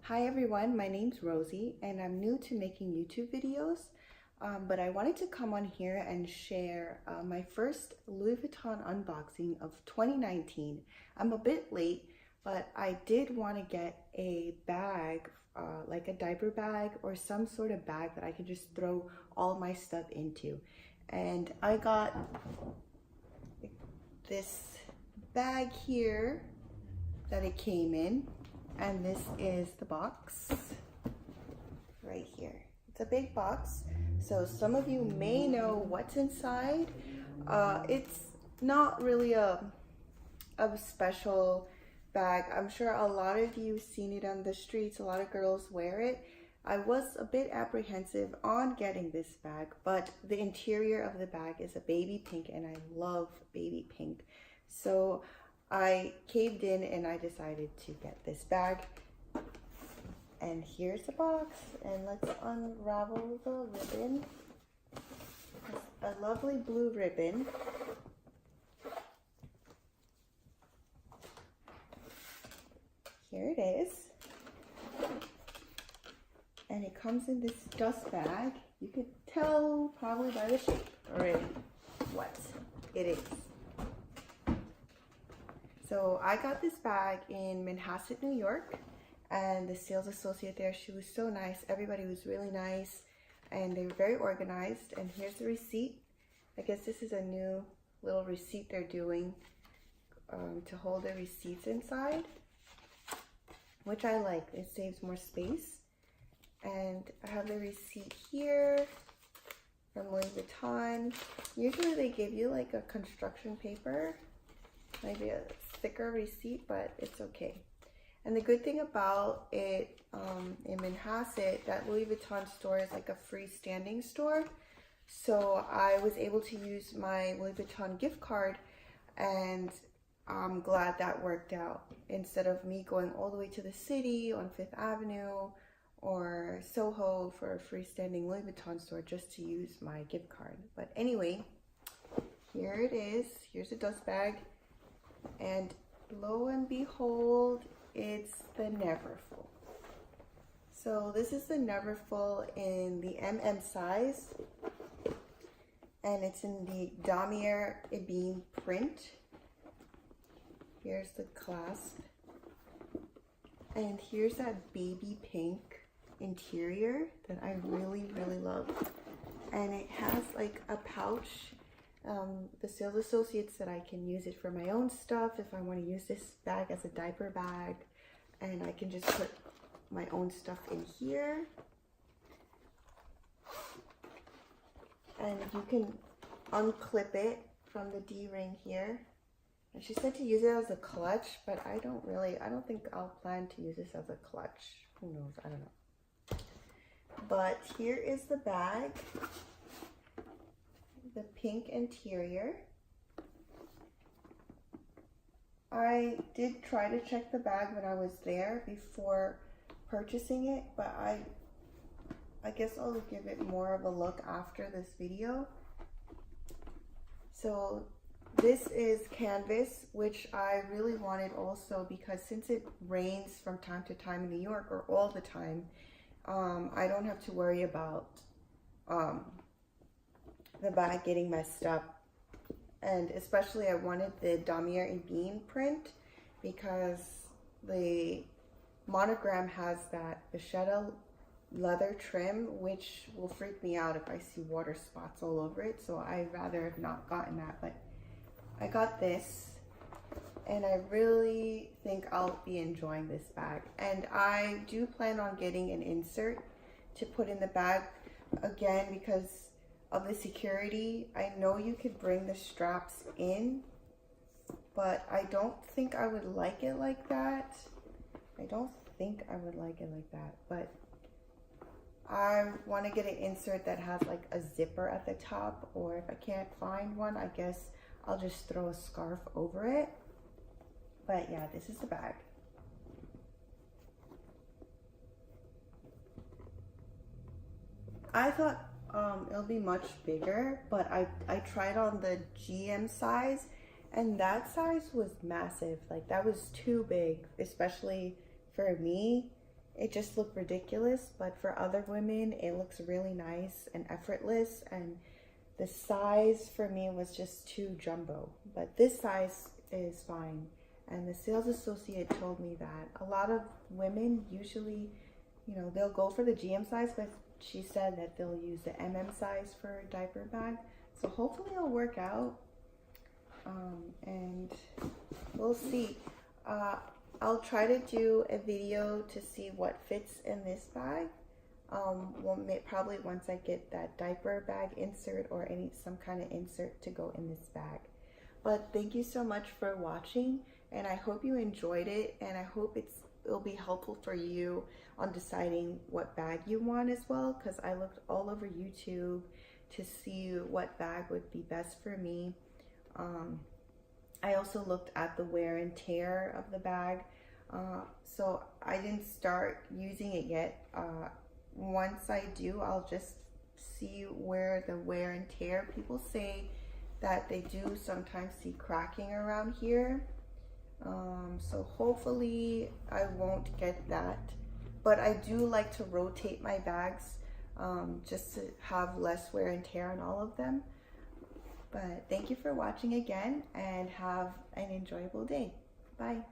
Hi everyone, my name's Rosie and I'm new to making YouTube videos, but I wanted to come on here and share my first Louis Vuitton unboxing of 2019. I'm a bit late, but I did want to get a bag, like a diaper bag or some sort of bag that I could just throw all my stuff into. And I got this bag here that it came in. And this is the box right here. It's a big box, so some of you may know what's inside. It's not really a special bag. I'm sure a lot of you have seen it on the streets. A lot of girls wear it. I was a bit apprehensive on getting this bag, but the interior of the bag is a baby pink and I love baby pink. So I caved in and I decided to get this bag. And here's the box, and let's unravel the ribbon. It's a lovely blue ribbon. Here it is. And it comes in this dust bag. You could tell probably by the shape already what it is. So I got this bag in Manhasset, New York, and the sales associate there, she was so nice. Everybody was really nice and they were very organized. And here's the receipt. I guess this is a new little receipt they're doing to hold the receipts inside, which I like. It saves more space. And I have the receipt here from Louis Vuitton. Usually they give you like a construction paper, maybe a thicker receipt, but it's okay. And the good thing about it in Manhasset, that Louis Vuitton store is like a freestanding store. So I was able to use my Louis Vuitton gift card, and I'm glad that worked out. Instead of me going all the way to the city on 5th Avenue or Soho for a freestanding Louis Vuitton store just to use my gift card. But anyway, here it is. Here's a dust bag. And lo and behold, it's the Neverfull. So this is the Neverfull in the MM size, and it's in the damier ebene print. Here's the clasp, and here's that baby pink interior that I really love. And it has like a pouch. The sales associate said I can use it for my own stuff if I want to use this bag as a diaper bag, and I can just put my own stuff in here. And you can unclip it from the D-ring here. And she said to use it as a clutch, but I don't think I'll plan to use this as a clutch. Who knows? I don't know. But here is the bag. The pink interior. I did try to check the bag when I was there before purchasing it, but I guess I'll give it more of a look after this video. So this is canvas, which I really wanted also because since it rains from time to time in New York, or all the time, I don't have to worry about the bag getting messed up. And especially I wanted the damier ebene print because the monogram has that vachetta leather trim, which will freak me out if I see water spots all over it. So I'd rather have not gotten that, but I got this and I really think I'll be enjoying this bag. And I do plan on getting an insert to put in the bag again because of the security. I know you could bring the straps in, but I don't think I would like it like that. But I want to get an insert that has like a zipper at the top, or if I can't find one, I guess I'll just throw a scarf over it. But yeah, this is the bag. I thought it'll be much bigger, but I tried on the GM size and that size was massive. Like that was too big, especially for me. it just looked ridiculous, but for other women it looks really nice and effortless, and the size for me was just too jumbo, but this size is fine. And the sales associate told me that a lot of women usually, you know, they'll go for the GM size, but she said that they'll use the MM size for a diaper bag. So hopefully it'll work out, and we'll see. I'll try to do a video to see what fits in this bag. Probably once I get that diaper bag insert or some kind of insert to go in this bag. But thank you so much for watching, and I hope you enjoyed it, and I hope it'll be helpful for you on deciding what bag you want as well, because I looked all over YouTube to see what bag would be best for me. I also looked at the wear and tear of the bag, so I didn't start using it yet. Once I do, I'll just see where the wear and tear. People say that they do sometimes see cracking around here, so hopefully I won't get that. But I do like to rotate my bags just to have less wear and tear on all of them. But thank you for watching again, and have an enjoyable day. Bye.